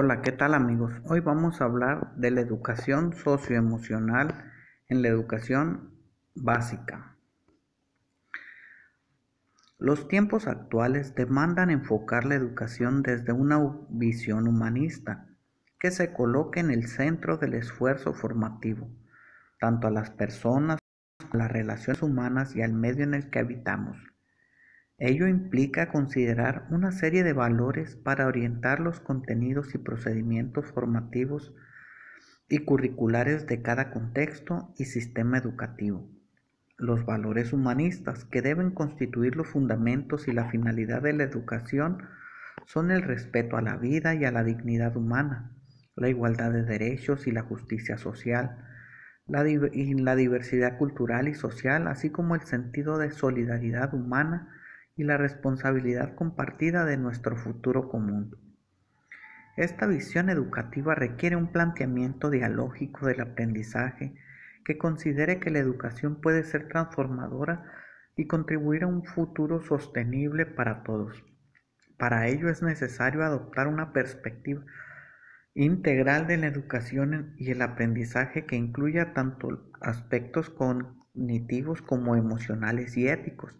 Hola, ¿qué tal amigos? Hoy vamos a hablar de la educación socioemocional en la educación básica. Los tiempos actuales demandan enfocar la educación desde una visión humanista, que se coloque en el centro del esfuerzo formativo, tanto a las personas como a las relaciones humanas y al medio en el que habitamos. Ello implica considerar una serie de valores para orientar los contenidos y procedimientos formativos y curriculares de cada contexto y sistema educativo. Los valores humanistas que deben constituir los fundamentos y la finalidad de la educación son el respeto a la vida y a la dignidad humana, la igualdad de derechos y la justicia social, la diversidad cultural y social, así como el sentido de solidaridad humana y la responsabilidad compartida de nuestro futuro común. Esta visión educativa requiere un planteamiento dialógico del aprendizaje que considere que la educación puede ser transformadora y contribuir a un futuro sostenible para todos. Para ello es necesario adoptar una perspectiva integral de la educación y el aprendizaje que incluya tanto aspectos cognitivos como emocionales y éticos.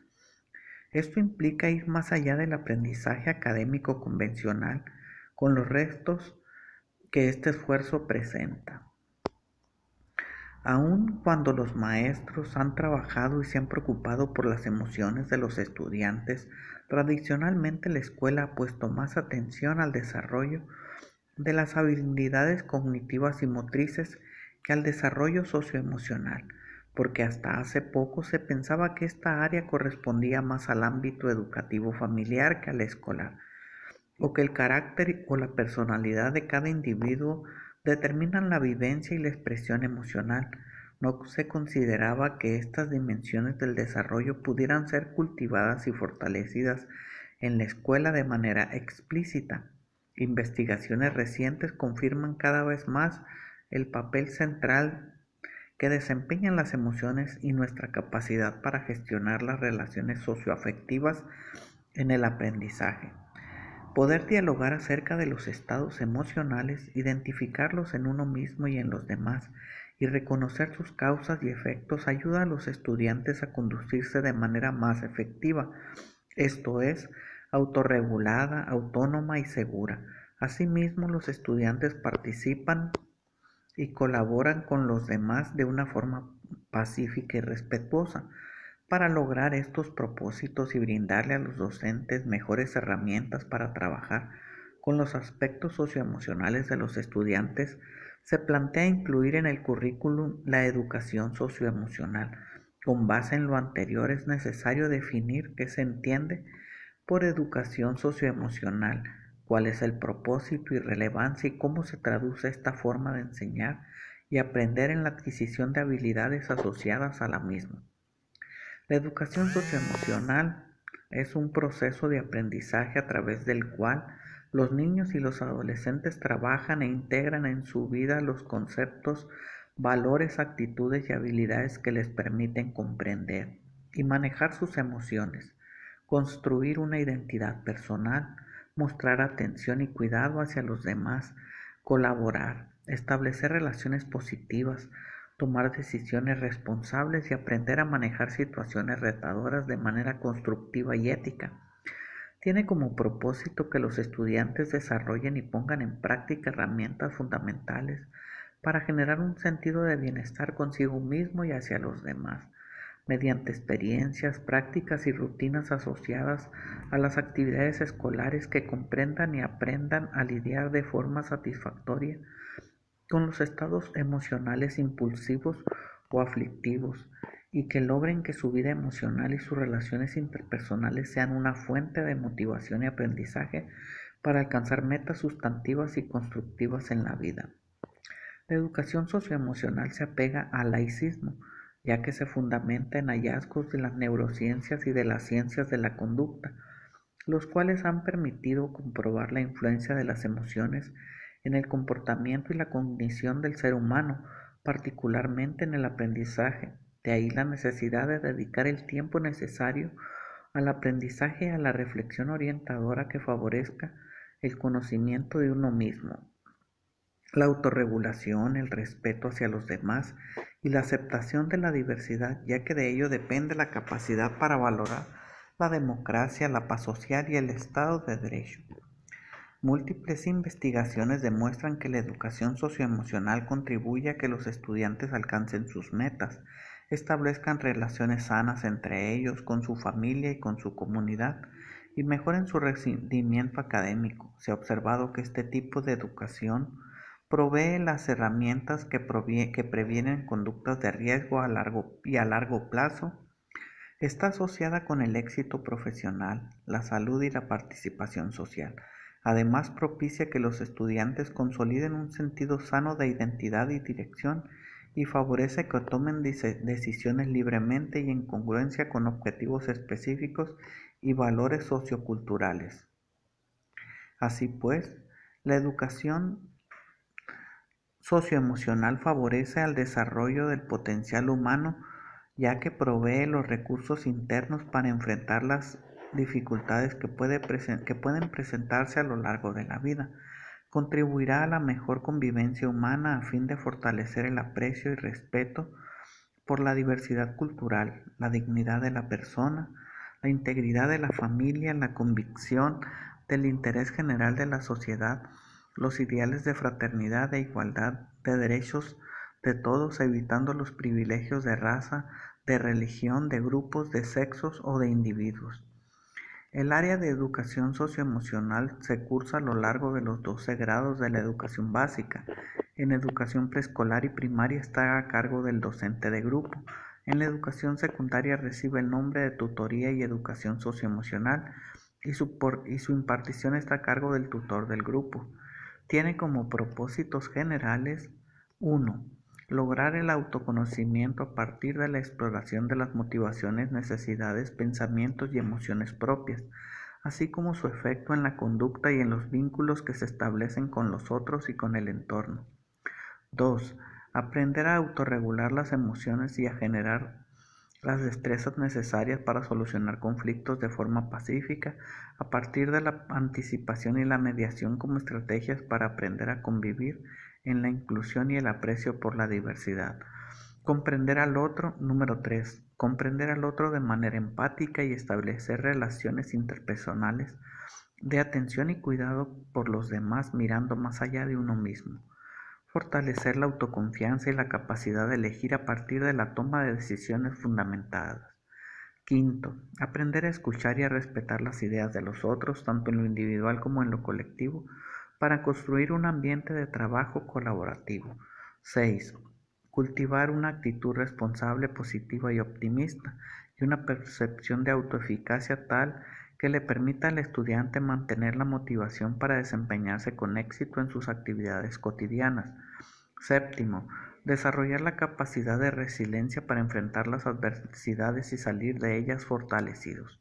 Esto implica ir más allá del aprendizaje académico convencional, con los retos que este esfuerzo presenta. Aun cuando los maestros han trabajado y se han preocupado por las emociones de los estudiantes, tradicionalmente la escuela ha puesto más atención al desarrollo de las habilidades cognitivas y motrices que al desarrollo socioemocional, porque hasta hace poco se pensaba que esta área correspondía más al ámbito educativo familiar que al escolar, o que el carácter o la personalidad de cada individuo determinan la vivencia y la expresión emocional. No se consideraba que estas dimensiones del desarrollo pudieran ser cultivadas y fortalecidas en la escuela de manera explícita. Investigaciones recientes confirman cada vez más el papel central que desempeñan las emociones y nuestra capacidad para gestionar las relaciones socioafectivas en el aprendizaje. Poder dialogar acerca de los estados emocionales, identificarlos en uno mismo y en los demás, y reconocer sus causas y efectos ayuda a los estudiantes a conducirse de manera más efectiva, esto es, autorregulada, autónoma y segura. Asimismo, los estudiantes participan y colaboran con los demás de una forma pacífica y respetuosa. Para lograr estos propósitos y brindarle a los docentes mejores herramientas para trabajar con los aspectos socioemocionales de los estudiantes, se plantea incluir en el currículum la educación socioemocional. Con base en lo anterior es necesario definir qué se entiende por educación socioemocional, cuál es el propósito y relevancia y cómo se traduce esta forma de enseñar y aprender en la adquisición de habilidades asociadas a la misma. La educación socioemocional es un proceso de aprendizaje a través del cual los niños y los adolescentes trabajan e integran en su vida los conceptos, valores, actitudes y habilidades que les permiten comprender y manejar sus emociones, construir una identidad personal, mostrar atención y cuidado hacia los demás, colaborar, establecer relaciones positivas, tomar decisiones responsables y aprender a manejar situaciones retadoras de manera constructiva y ética. Tiene como propósito que los estudiantes desarrollen y pongan en práctica herramientas fundamentales para generar un sentido de bienestar consigo mismo y hacia los demás, mediante experiencias, prácticas y rutinas asociadas a las actividades escolares que comprendan y aprendan a lidiar de forma satisfactoria con los estados emocionales impulsivos o aflictivos y que logren que su vida emocional y sus relaciones interpersonales sean una fuente de motivación y aprendizaje para alcanzar metas sustantivas y constructivas en la vida. La educación socioemocional se apega al laicismo, ya que se fundamenta en hallazgos de las neurociencias y de las ciencias de la conducta, los cuales han permitido comprobar la influencia de las emociones en el comportamiento y la cognición del ser humano, particularmente en el aprendizaje. De ahí la necesidad de dedicar el tiempo necesario al aprendizaje y a la reflexión orientadora que favorezca el conocimiento de uno mismo, la autorregulación, el respeto hacia los demás y la aceptación de la diversidad, ya que de ello depende la capacidad para valorar la democracia, la paz social y el Estado de Derecho. Múltiples investigaciones demuestran que la educación socioemocional contribuye a que los estudiantes alcancen sus metas, establezcan relaciones sanas entre ellos, con su familia y con su comunidad, y mejoren su rendimiento académico. Se ha observado que este tipo de educación provee las herramientas que previenen conductas de riesgo a largo plazo. Está asociada con el éxito profesional, la salud y la participación social. Además, propicia que los estudiantes consoliden un sentido sano de identidad y dirección y favorece que tomen decisiones libremente y en congruencia con objetivos específicos y valores socioculturales. Así pues, la educación socioemocional favorece al desarrollo del potencial humano, ya que provee los recursos internos para enfrentar las dificultades que pueden presentarse a lo largo de la vida. Contribuirá a la mejor convivencia humana a fin de fortalecer el aprecio y respeto por la diversidad cultural, la dignidad de la persona, la integridad de la familia, la convicción del interés general de la sociedad, los ideales de fraternidad e igualdad de derechos de todos, evitando los privilegios de raza, de religión, de grupos, de sexos o de individuos. El área de educación socioemocional se cursa a lo largo de los 12 grados de la educación básica. En educación preescolar y primaria está a cargo del docente de grupo. En la educación secundaria recibe el nombre de tutoría y educación socioemocional y su impartición está a cargo del tutor del grupo. Tiene como propósitos generales: 1. Lograr el autoconocimiento a partir de la exploración de las motivaciones, necesidades, pensamientos y emociones propias, así como su efecto en la conducta y en los vínculos que se establecen con los otros y con el entorno. 2. Aprender a autorregular las emociones y a generar las destrezas necesarias para solucionar conflictos de forma pacífica a partir de la anticipación y la mediación como estrategias para aprender a convivir en la inclusión y el aprecio por la diversidad. Comprender al otro. Número 3. Comprender al otro de manera empática y establecer relaciones interpersonales de atención y cuidado por los demás, mirando más allá de uno mismo. Fortalecer la autoconfianza y la capacidad de elegir a partir de la toma de decisiones fundamentadas. 5. Aprender a escuchar y a respetar las ideas de los otros, tanto en lo individual como en lo colectivo, para construir un ambiente de trabajo colaborativo. 6. Cultivar una actitud responsable, positiva y optimista, y una percepción de autoeficacia tal que le permita al estudiante mantener la motivación para desempeñarse con éxito en sus actividades cotidianas. 7. Desarrollar la capacidad de resiliencia para enfrentar las adversidades y salir de ellas fortalecidos.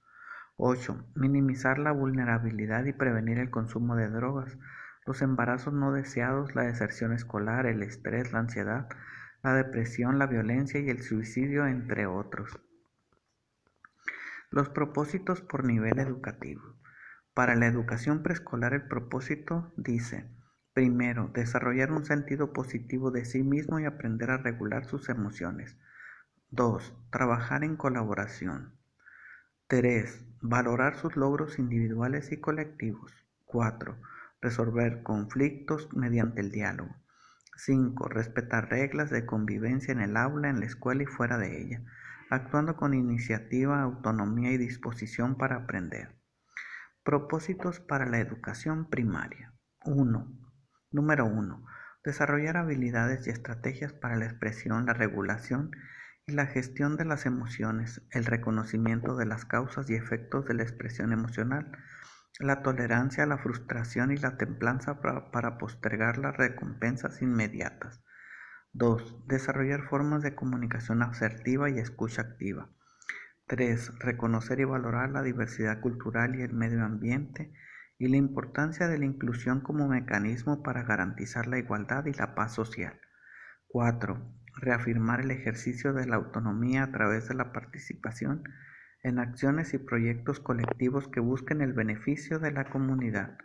8. Minimizar la vulnerabilidad y prevenir el consumo de drogas, los embarazos no deseados, la deserción escolar, el estrés, la ansiedad, la depresión, la violencia y el suicidio, entre otros. Los propósitos por nivel educativo. Para la educación preescolar el propósito dice: primero, desarrollar un sentido positivo de sí mismo y aprender a regular sus emociones. 2. Trabajar en colaboración. 3. Valorar sus logros individuales y colectivos. 4. Resolver conflictos mediante el diálogo. 5. Respetar reglas de convivencia en el aula, en la escuela y fuera de ella, actuando con iniciativa, autonomía y disposición para aprender. Propósitos para la educación primaria. 1. Número 1. Desarrollar habilidades y estrategias para la expresión, la regulación y la gestión de las emociones, el reconocimiento de las causas y efectos de la expresión emocional, la tolerancia a la frustración y la templanza para postergar las recompensas inmediatas. 2. Desarrollar formas de comunicación asertiva y escucha activa. 3. Reconocer y valorar la diversidad cultural y el medio ambiente y la importancia de la inclusión como mecanismo para garantizar la igualdad y la paz social. 4. Reafirmar el ejercicio de la autonomía a través de la participación en acciones y proyectos colectivos que busquen el beneficio de la comunidad.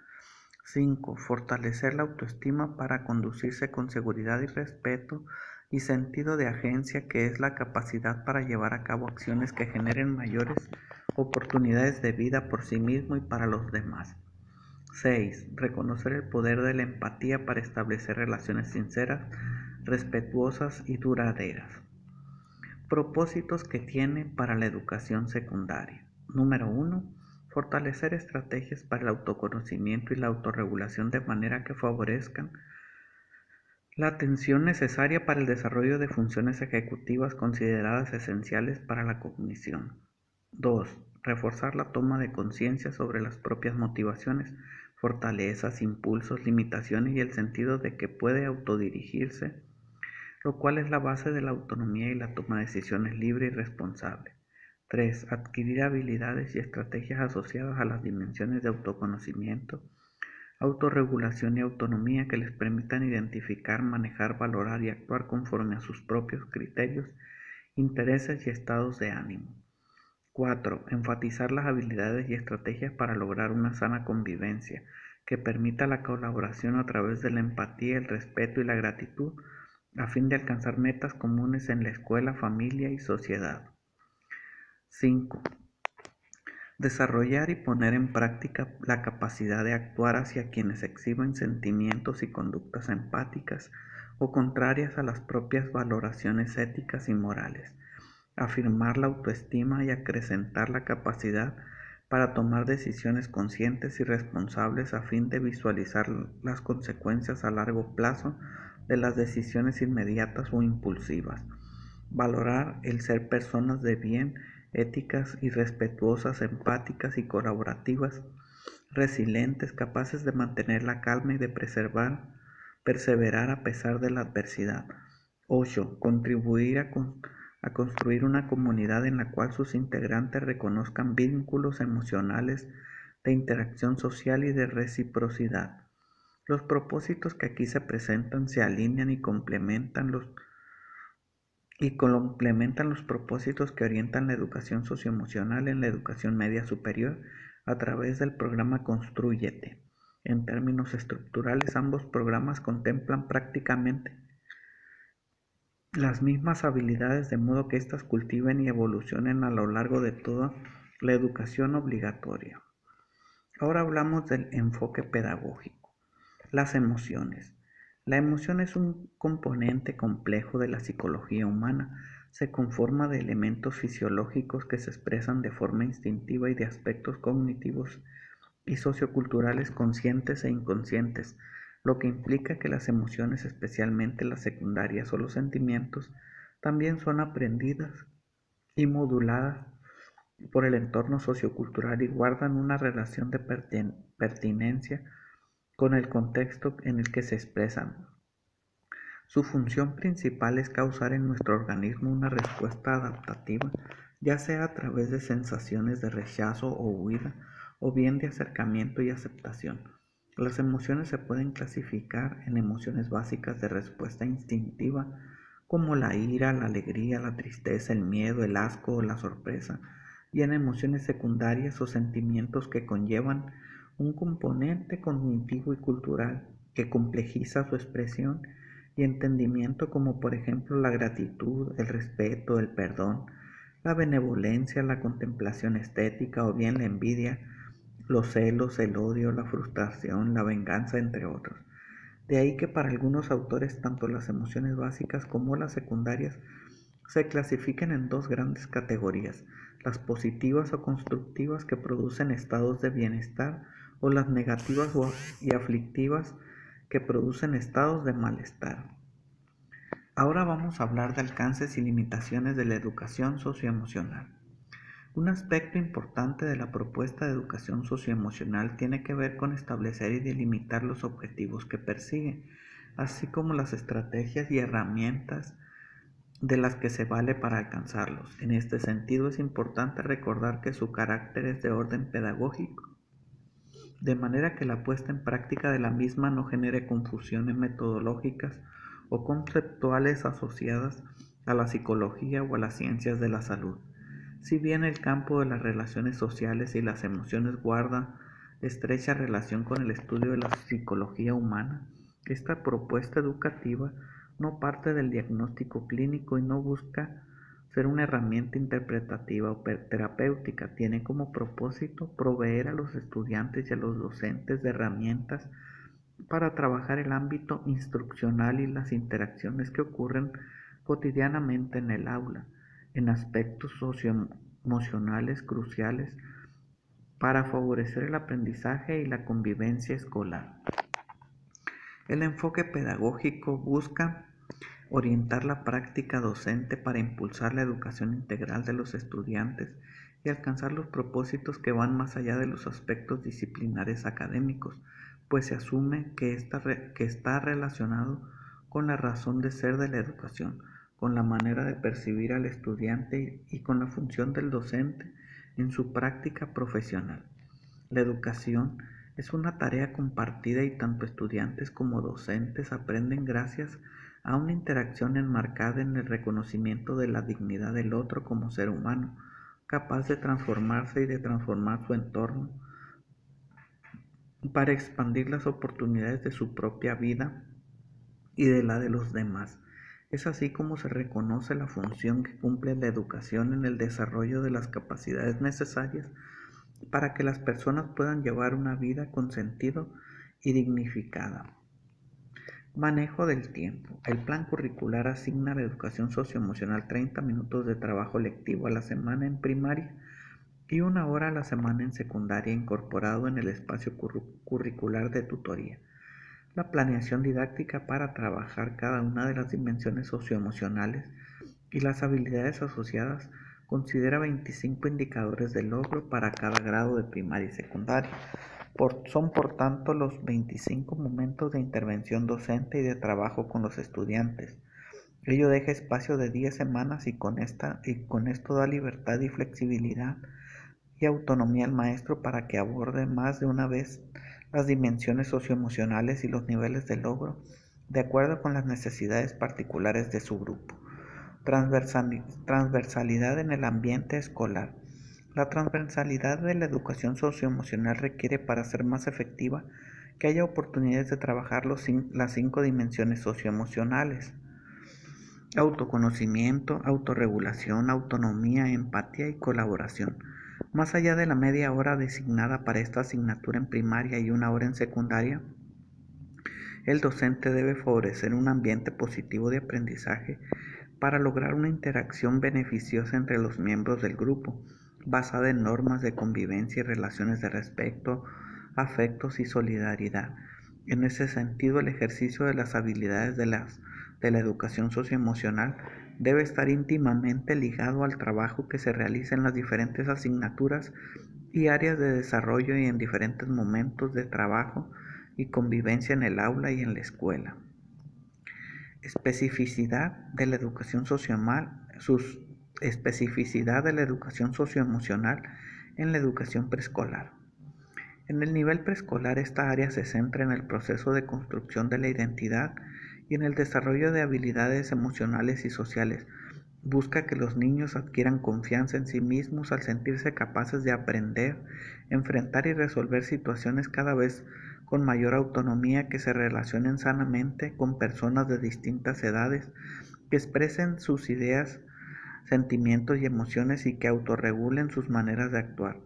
5. Fortalecer la autoestima para conducirse con seguridad y respeto y sentido de agencia, que es la capacidad para llevar a cabo acciones que generen mayores oportunidades de vida por sí mismo y para los demás. 6. Reconocer el poder de la empatía para establecer relaciones sinceras, respetuosas y duraderas. Propósitos que tiene para la educación secundaria. Número 1. Fortalecer estrategias para el autoconocimiento y la autorregulación de manera que favorezcan la atención necesaria para el desarrollo de funciones ejecutivas consideradas esenciales para la cognición. 2. Reforzar la toma de conciencia sobre las propias motivaciones, fortalezas, impulsos, limitaciones y el sentido de que puede autodirigirse, lo cual es la base de la autonomía y la toma de decisiones libre y responsable. 3. Adquirir habilidades y estrategias asociadas a las dimensiones de autoconocimiento, autorregulación y autonomía que les permitan identificar, manejar, valorar y actuar conforme a sus propios criterios, intereses y estados de ánimo. 4. Enfatizar las habilidades y estrategias para lograr una sana convivencia que permita la colaboración a través de la empatía, el respeto y la gratitud, a fin de alcanzar metas comunes en la escuela, familia y sociedad. 5. Desarrollar y poner en práctica la capacidad de actuar hacia quienes exhiben sentimientos y conductas empáticas o contrarias a las propias valoraciones éticas y morales. Afirmar la autoestima y acrecentar la capacidad para tomar decisiones conscientes y responsables a fin de visualizar las consecuencias a largo plazo de las decisiones inmediatas o impulsivas. Valorar el ser personas de bien, éticas y respetuosas, empáticas y colaborativas, resilientes, capaces de mantener la calma y de perseverar a pesar de la adversidad. 8. Contribuir a construir una comunidad en la cual sus integrantes reconozcan vínculos emocionales de interacción social y de reciprocidad. Los propósitos que aquí se presentan se alinean y complementan los propósitos que orientan la educación socioemocional en la educación media superior a través del programa Constrúyete. En términos estructurales, ambos programas contemplan prácticamente las mismas habilidades, de modo que éstas cultiven y evolucionen a lo largo de toda la educación obligatoria. Ahora hablamos del enfoque pedagógico. Las emociones. La emoción es un componente complejo de la psicología humana. Se conforma de elementos fisiológicos que se expresan de forma instintiva y de aspectos cognitivos y socioculturales conscientes e inconscientes, lo que implica que las emociones, especialmente las secundarias o los sentimientos, también son aprendidas y moduladas por el entorno sociocultural y guardan una relación de pertinencia con el contexto en el que se expresan. Su función principal es causar en nuestro organismo una respuesta adaptativa, ya sea a través de sensaciones de rechazo o huida, o bien de acercamiento y aceptación. Las emociones se pueden clasificar en emociones básicas de respuesta instintiva, como la ira, la alegría, la tristeza, el miedo, el asco o la sorpresa, y en emociones secundarias o sentimientos que conllevan un componente cognitivo y cultural que complejiza su expresión y entendimiento, como por ejemplo la gratitud, el respeto, el perdón, la benevolencia, la contemplación estética o bien la envidia, los celos, el odio, la frustración, la venganza, entre otros. De ahí que para algunos autores tanto las emociones básicas como las secundarias se clasifican en dos grandes categorías: las positivas o constructivas, que producen estados de bienestar, o las negativas y aflictivas, que producen estados de malestar. Ahora vamos a hablar de alcances y limitaciones de la educación socioemocional. Un aspecto importante de la propuesta de educación socioemocional tiene que ver con establecer y delimitar los objetivos que persigue, así como las estrategias y herramientas de las que se vale para alcanzarlos. En este sentido, es importante recordar que su carácter es de orden pedagógico, de manera que la puesta en práctica de la misma no genere confusiones metodológicas o conceptuales asociadas a la psicología o a las ciencias de la salud. Si bien el campo de las relaciones sociales y las emociones guarda estrecha relación con el estudio de la psicología humana. Esta propuesta educativa no parte del diagnóstico clínico y no busca ser una herramienta interpretativa o terapéutica. Tiene como propósito proveer a los estudiantes y a los docentes de herramientas para trabajar el ámbito instruccional y las interacciones que ocurren cotidianamente en el aula, en aspectos socioemocionales cruciales para favorecer el aprendizaje y la convivencia escolar. El enfoque pedagógico busca orientar la práctica docente para impulsar la educación integral de los estudiantes y alcanzar los propósitos que van más allá de los aspectos disciplinares académicos, pues se asume que está relacionado con la razón de ser de la educación, con la manera de percibir al estudiante y con la función del docente en su práctica profesional. La educación es una tarea compartida y tanto estudiantes como docentes aprenden gracias a una interacción enmarcada en el reconocimiento de la dignidad del otro como ser humano, capaz de transformarse y de transformar su entorno para expandir las oportunidades de su propia vida y de la de los demás. Es así como se reconoce la función que cumple la educación en el desarrollo de las capacidades necesarias para que las personas puedan llevar una vida con sentido y dignificada. Manejo del tiempo. El plan curricular asigna a la educación socioemocional 30 minutos de trabajo lectivo a la semana en primaria y 1 hora a la semana en secundaria, incorporado en el espacio curricular de tutoría. La planeación didáctica para trabajar cada una de las dimensiones socioemocionales y las habilidades asociadas considera 25 indicadores de logro para cada grado de primaria y secundaria. Son por tanto los 25 momentos de intervención docente y de trabajo con los estudiantes. Ello deja espacio de 10 semanas y con esto da libertad y flexibilidad y autonomía al maestro para que aborde más de una vez las dimensiones socioemocionales y los niveles de logro de acuerdo con las necesidades particulares de su grupo. Transversalidad en el ambiente escolar. La transversalidad de la educación socioemocional requiere, para ser más efectiva, que haya oportunidades de trabajar las 5 dimensiones socioemocionales: autoconocimiento, autorregulación, autonomía, empatía y colaboración. Más allá de la media hora designada para esta asignatura en primaria y 1 hora en secundaria, el docente debe favorecer un ambiente positivo de aprendizaje para lograr una interacción beneficiosa entre los miembros del grupo, basada en normas de convivencia y relaciones de respeto, afectos y solidaridad. En ese sentido, el ejercicio de las habilidades de la educación socioemocional debe estar íntimamente ligado al trabajo que se realiza en las diferentes asignaturas y áreas de desarrollo y en diferentes momentos de trabajo y convivencia en el aula y en la escuela. Especificidad de la educación socioemocional en la educación preescolar. En el nivel preescolar, esta área se centra en el proceso de construcción de la identidad y en el desarrollo de habilidades emocionales y sociales. Busca que los niños adquieran confianza en sí mismos al sentirse capaces de aprender, enfrentar y resolver situaciones cada vez con mayor autonomía, que se relacionen sanamente con personas de distintas edades, que expresen sus ideas, sentimientos y emociones y que autorregulen sus maneras de actuar.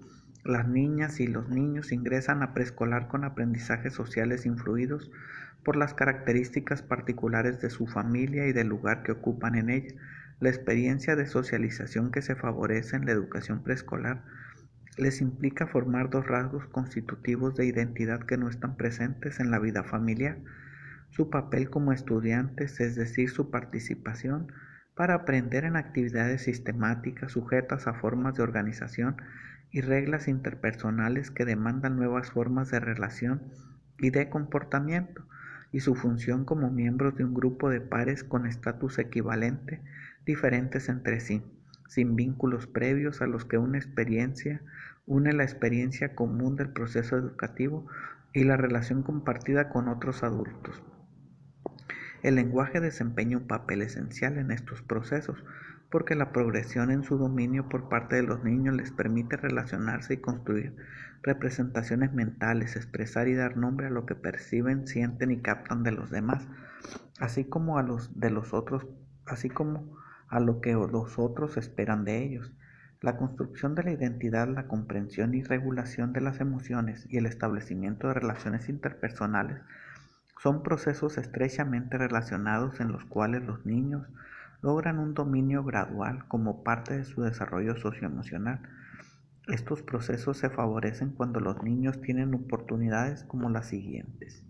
Las niñas y los niños ingresan a preescolar con aprendizajes sociales influidos por las características particulares de su familia y del lugar que ocupan en ella. La experiencia de socialización que se favorece en la educación preescolar les implica formar 2 rasgos constitutivos de identidad que no están presentes en la vida familiar: su papel como estudiantes, es decir, su participación para aprender en actividades sistemáticas sujetas a formas de organización y reglas interpersonales que demandan nuevas formas de relación y de comportamiento, y su función como miembros de un grupo de pares con estatus equivalente, diferentes entre sí, sin vínculos previos, a los que une la experiencia común del proceso educativo y la relación compartida con otros adultos. El lenguaje desempeña un papel esencial en estos procesos, porque la progresión en su dominio por parte de los niños les permite relacionarse y construir representaciones mentales, expresar y dar nombre a lo que perciben, sienten y captan de los demás, así como a los de los otros, así como a lo que los otros esperan de ellos. La construcción de la identidad, la comprensión y regulación de las emociones y el establecimiento de relaciones interpersonales son procesos estrechamente relacionados en los cuales los niños logran un dominio gradual como parte de su desarrollo socioemocional. Estos procesos se favorecen cuando los niños tienen oportunidades como las siguientes: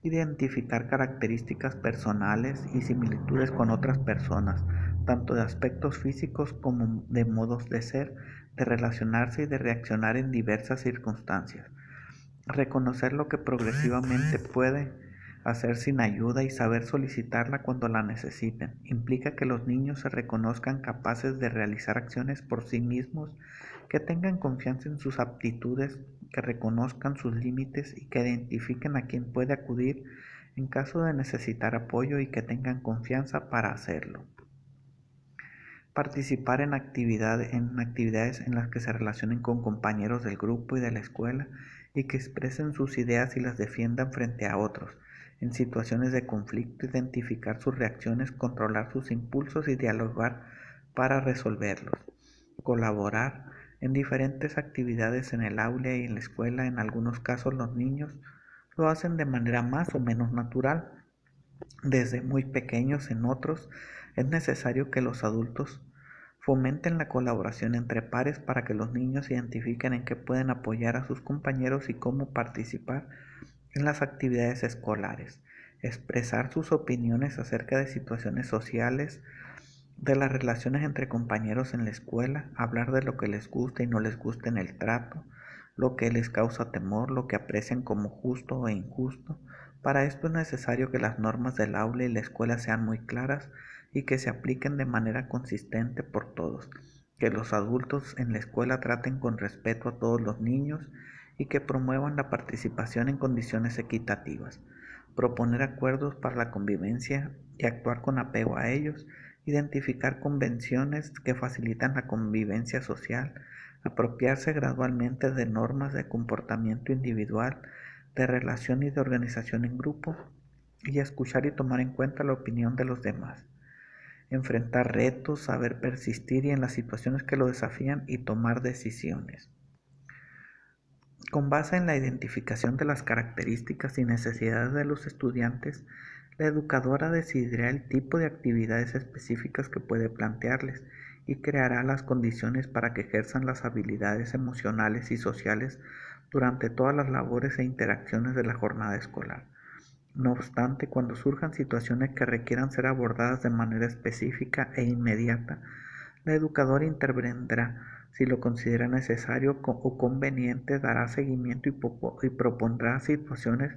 identificar características personales y similitudes con otras personas, tanto de aspectos físicos como de modos de ser, de relacionarse y de reaccionar en diversas circunstancias. Reconocer lo que progresivamente puede hacer sin ayuda y saber solicitarla cuando la necesiten. Implica que los niños se reconozcan capaces de realizar acciones por sí mismos, que tengan confianza en sus aptitudes, que reconozcan sus límites y que identifiquen a quién puede acudir en caso de necesitar apoyo y que tengan confianza para hacerlo. Participar en actividades en las que se relacionen con compañeros del grupo y de la escuela y que expresen sus ideas y las defiendan frente a otros. En situaciones de conflicto, identificar sus reacciones, controlar sus impulsos y dialogar para resolverlos. Colaborar en diferentes actividades en el aula y en la escuela. En algunos casos los niños lo hacen de manera más o menos natural. Desde muy pequeños, en otros es necesario que los adultos fomenten la colaboración entre pares para que los niños identifiquen en qué pueden apoyar a sus compañeros y cómo participar en las actividades escolares. Expresar sus opiniones acerca de situaciones sociales, de las relaciones entre compañeros en la escuela, hablar de lo que les gusta y no les gusta en el trato, lo que les causa temor, lo que aprecian como justo o injusto. Para esto es necesario que las normas del aula y la escuela sean muy claras y que se apliquen de manera consistente por todos, que los adultos en la escuela traten con respeto a todos los niños y que promuevan la participación en condiciones equitativas, proponer acuerdos para la convivencia y actuar con apego a ellos, identificar convenciones que facilitan la convivencia social, apropiarse gradualmente de normas de comportamiento individual, de relación y de organización en grupo, y escuchar y tomar en cuenta la opinión de los demás. Enfrentar retos, saber persistir y en las situaciones que lo desafían y tomar decisiones. Con base en la identificación de las características y necesidades de los estudiantes, la educadora decidirá el tipo de actividades específicas que puede plantearles y creará las condiciones para que ejerzan las habilidades emocionales y sociales durante todas las labores e interacciones de la jornada escolar. No obstante, cuando surjan situaciones que requieran ser abordadas de manera específica e inmediata, la educadora intervendrá. Si lo considera necesario o conveniente, dará seguimiento y propondrá situaciones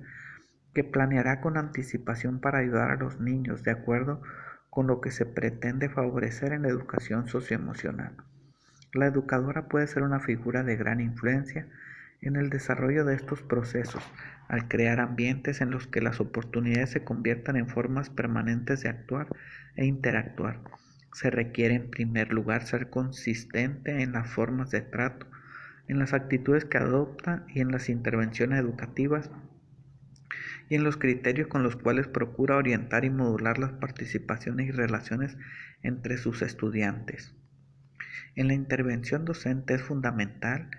que planeará con anticipación para ayudar a los niños de acuerdo con lo que se pretende favorecer en la educación socioemocional. La educadora puede ser una figura de gran influencia en el desarrollo de estos procesos, al crear ambientes en los que las oportunidades se conviertan en formas permanentes de actuar e interactuar. Se requiere en primer lugar ser consistente en las formas de trato, en las actitudes que adopta y en las intervenciones educativas y en los criterios con los cuales procura orientar y modular las participaciones y relaciones entre sus estudiantes. En la intervención docente es fundamental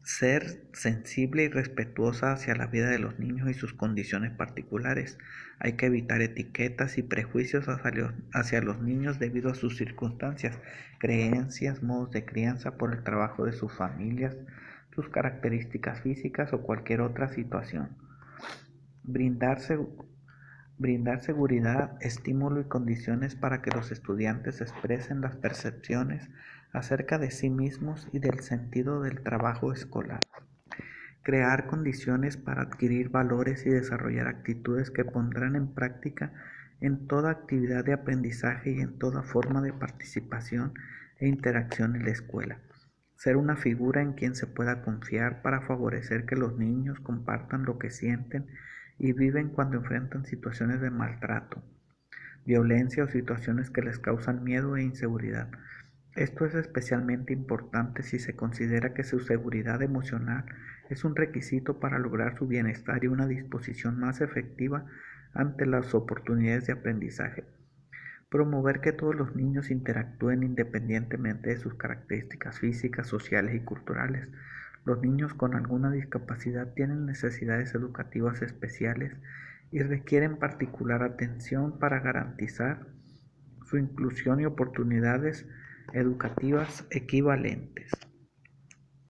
ser sensible y respetuosa hacia la vida de los niños y sus condiciones particulares. Hay que evitar etiquetas y prejuicios hacia los niños debido a sus circunstancias, creencias, modos de crianza, por el trabajo de sus familias, sus características físicas o cualquier otra situación. Brindar seguridad, estímulo y condiciones para que los estudiantes expresen las percepciones acerca de sí mismos y del sentido del trabajo escolar. Crear condiciones para adquirir valores y desarrollar actitudes que pondrán en práctica en toda actividad de aprendizaje y en toda forma de participación e interacción en la escuela. Ser una figura en quien se pueda confiar para favorecer que los niños compartan lo que sienten y viven cuando enfrentan situaciones de maltrato. violencia o situaciones que les causan miedo e inseguridad. Esto es especialmente importante si se considera que su seguridad emocional es un requisito para lograr su bienestar y una disposición más efectiva ante las oportunidades de aprendizaje. Promover que todos los niños interactúen independientemente de sus características físicas, sociales y culturales. Los niños con alguna discapacidad tienen necesidades educativas especiales y requieren particular atención para garantizar su inclusión y oportunidades educativas equivalentes.